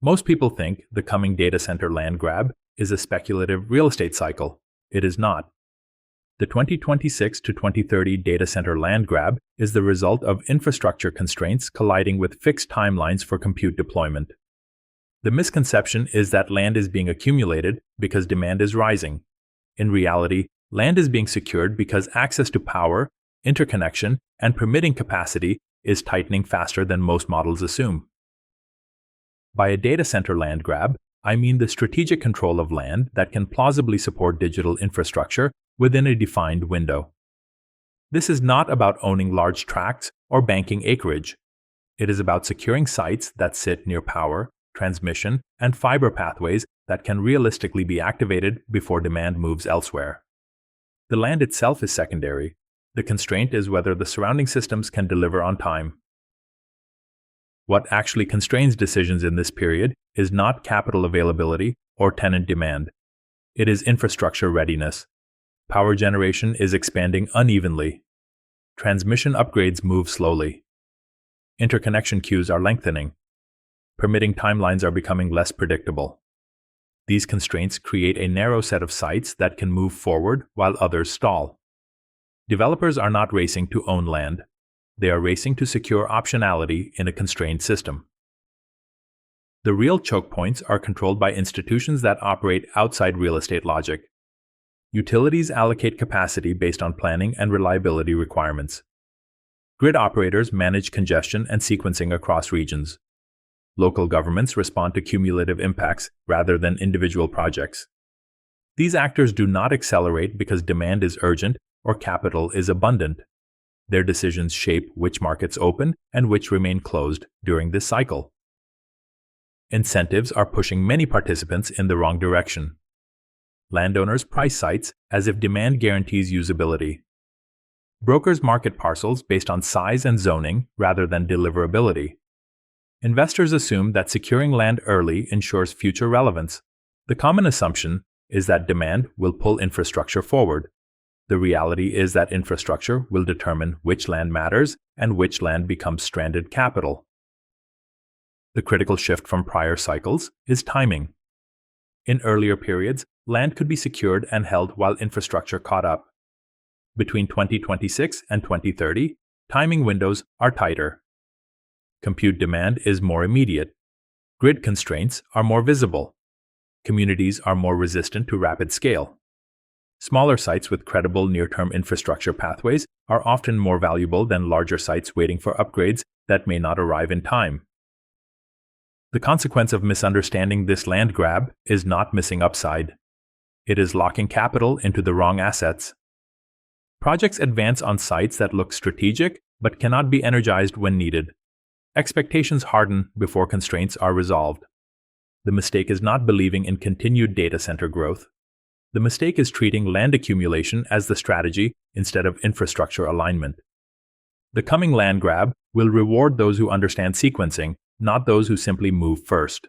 Most people think the coming data center land grab is a speculative real estate cycle. It is not. The 2026 to 2030 data center land grab is the result of infrastructure constraints colliding with fixed timelines for compute deployment. The misconception is that land is being accumulated because demand is rising. In reality, land is being secured because access to power, interconnection, and permitting capacity is tightening faster than most models assume. By a data center land grab, I mean the strategic control of land that can plausibly support digital infrastructure within a defined window. This is not about owning large tracts or banking acreage. It is about securing sites that sit near power, transmission, and fiber pathways that can realistically be activated before demand moves elsewhere. The land itself is secondary. The constraint is whether the surrounding systems can deliver on time. What actually constrains decisions in this period is not capital availability or tenant demand. It is infrastructure readiness. Power generation is expanding unevenly. Transmission upgrades move slowly. Interconnection queues are lengthening. Permitting timelines are becoming less predictable. These constraints create a narrow set of sites that can move forward while others stall. Developers are not racing to own land. They are racing to secure optionality in a constrained system. The real choke points are controlled by institutions that operate outside real estate logic. Utilities allocate capacity based on planning and reliability requirements. Grid operators manage congestion and sequencing across regions. Local governments respond to cumulative impacts rather than individual projects. These actors do not accelerate because demand is urgent or capital is abundant. Their decisions shape which markets open and which remain closed during this cycle. Incentives are pushing many participants in the wrong direction. Landowners price sites as if demand guarantees usability. Brokers market parcels based on size and zoning rather than deliverability. Investors assume that securing land early ensures future relevance. The common assumption is that demand will pull infrastructure forward. The reality is that infrastructure will determine which land matters and which land becomes stranded capital. The critical shift from prior cycles is timing. In earlier periods, land could be secured and held while infrastructure caught up. Between 2026 and 2030, timing windows are tighter. Compute demand is more immediate. Grid constraints are more visible. Communities are more resistant to rapid scale. Smaller sites with credible near-term infrastructure pathways are often more valuable than larger sites waiting for upgrades that may not arrive in time. The consequence of misunderstanding this land grab is not missing upside. It is locking capital into the wrong assets. Projects advance on sites that look strategic but cannot be energized when needed. Expectations harden before constraints are resolved. The mistake is not believing in continued data center growth. The mistake is treating land accumulation as the strategy instead of infrastructure alignment. The coming land grab will reward those who understand sequencing, not those who simply move first.